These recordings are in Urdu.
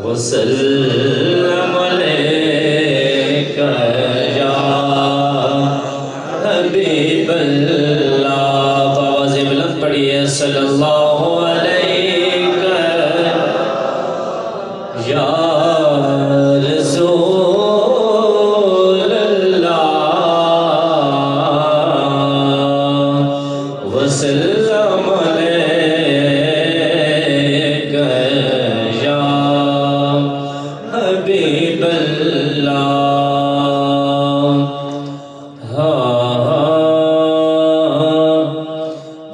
وسلم علیک یا حبیب اللہ. آواز بلند پڑھیے صلی اللہ علیک یا رسول اللہ وسلم علیک یا حبیب اللہ.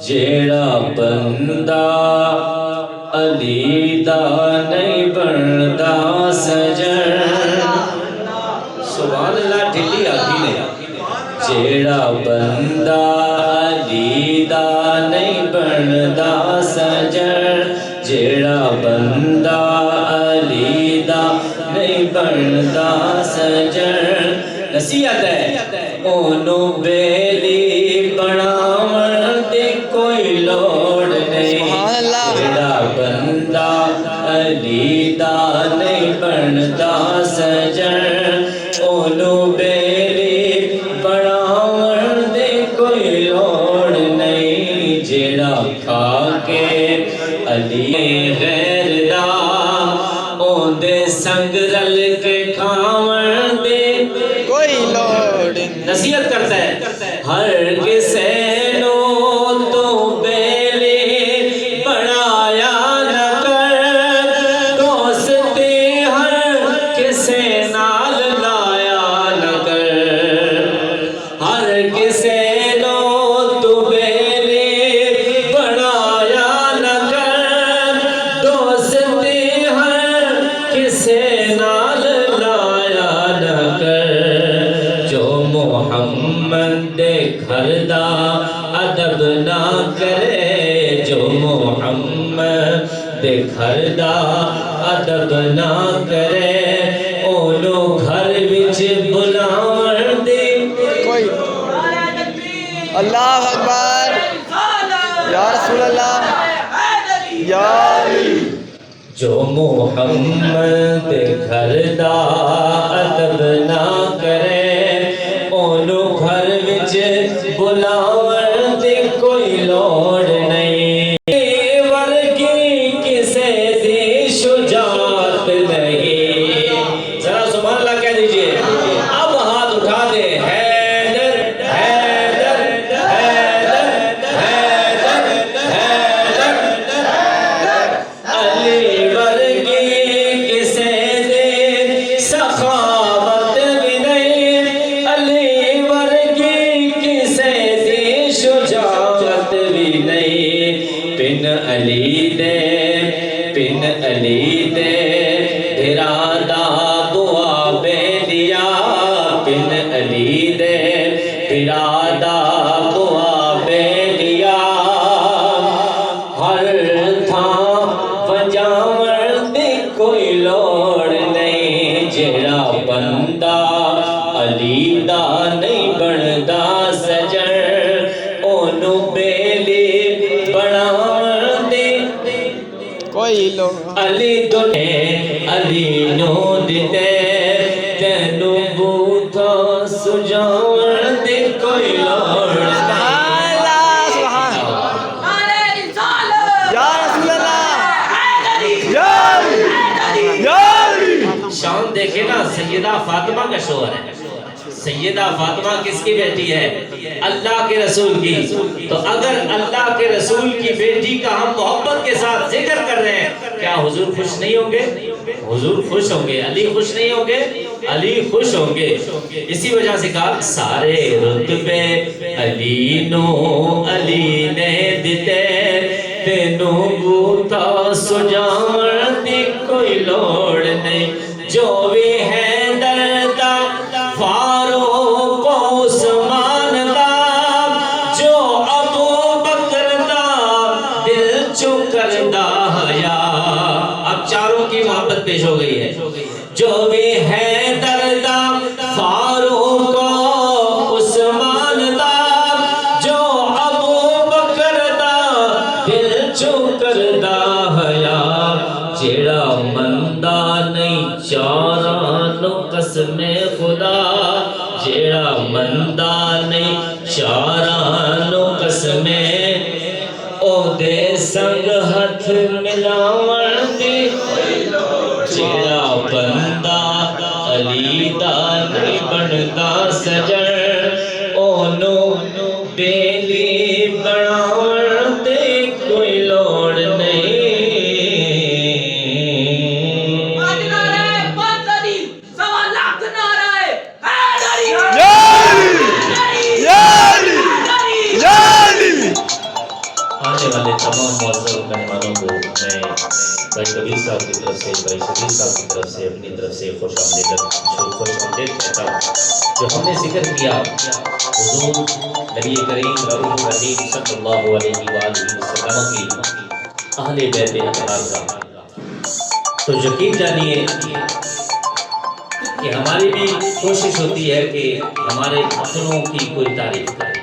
جیڑا بندہ علی دا نہیں بندا سجن. سبحان اللہ. ڈھلی آگی نے. جیڑا بندہ علی دا نہیں بندا سجن. جیڑا بندہ علی دا نہیں بندا سجن. نصیحت ہے اونوں بیلی بناون دی کوئی لوڑ نہیں. جیڑا بندہ علی دا نہیں بندا سجن اونوں بیلی بناون دی کوئی لوڑ نہیں. جیڑا کھا کے علی غیر دا اوندے سنگ رل کے کھاون دی کوئی لوڑ نہیں. نصیحت کرتا ہے ہر کسے نو تو بیلی بنایا نہ کر. دوستی ہر کسے نال لایا نہ کر. ہر کسے نو تو بیلی بنایا نہ کر. دوستی ہر کسے نال لایا نہ کر. جو محمد دے گھر دا ادب نہ کرے. جو محمد دے گھر دا ادب نہ کرے اونوں گھر وچ بلاون دی کوئی. اللہ اکبر یا رسول اللہ یا علی. جو محمد دے گھر دا ادب نہ کرے اونوں گھر وچ بلاون دی کوئی لوڑ نہیں. ورگی کسے دی شجاعت نہیں. ذرا سبحان اللہ کہہ دیجئے. اب ہاتھ اٹھا دے. حیدر حیدر حیدر حیدر حیدر. علی ورگی کسے دی سخاوت بھی نہیں. علی ورگی کسے دی شجاعت بھی نہیں. پن علی دے ارادہ بوا بے دیا. پن علی دے ارادہ بوا بے دیا. ہر تھاں وجاون دی کوئی لوڑ نہیں. جیڑا بندہ علی دا نہیں بندا سجن اونوں بیلی بناون دی کوئی لوڑ. علی دنے علی نو دتے تینوں بوتھا سجاون دی کوئی لوڑ نہیں. شان دیکھے نا. سیدہ فاطمہ کا شوہر ہے. سیدہ فاطمہ کس کی بیٹی ہے؟ اللہ کے رسول کی. تو اگر اللہ کے رسول کی بیٹی کا ہم محبت کے ساتھ ذکر کر رہے ہیں کیا حضور خوش نہیں ہوں گے؟ حضور خوش ہوں گے. علی خوش نہیں ہوں گے؟ علی خوش ہوں گے. اسی وجہ سے کہا سارے رتبے علی نو علی نے دیتے تینوں بوتا سجاون دی کوئی لوڑ نہیں. جو بھی ہے دردا فاروق عثمان دا. جو ابو بکر دا دل چکردہ حیا. اب چاروں کی محبت پیش ہو گئی ہے. جو بھی ہے دردا فاروق عثمان دا. جو ابو بکر دا دل چکردہ حیا. جیڑا مندہ چارانو قسم خدا جیڑا مندہ نہیں چارانو قسم او دے سنگ ہتھ ملاون دی جیڑا بندہ علی دا نہیں بندا سجن اونو بیلی بناون دی کوئی لوڑ نہیں آنے والے تمام معزز مہمانوں کو میں بھائی کبیر صاحب کی طرف سے بھائی شبیر صاحب کی طرف سے اپنی طرف سے خوش آمدید کہتا ہوں جو ہم نے ذکر کیا حضور نبی کریم رؤوف رحیم صلی اللہ علیہ وآلہ وسلم کی اہل بیت اطہار کا، تو یقین جانیے کہ ہماری بھی کوشش ہوتی ہے کہ ہمارے اپنوں کی کوئی تعریف کریں،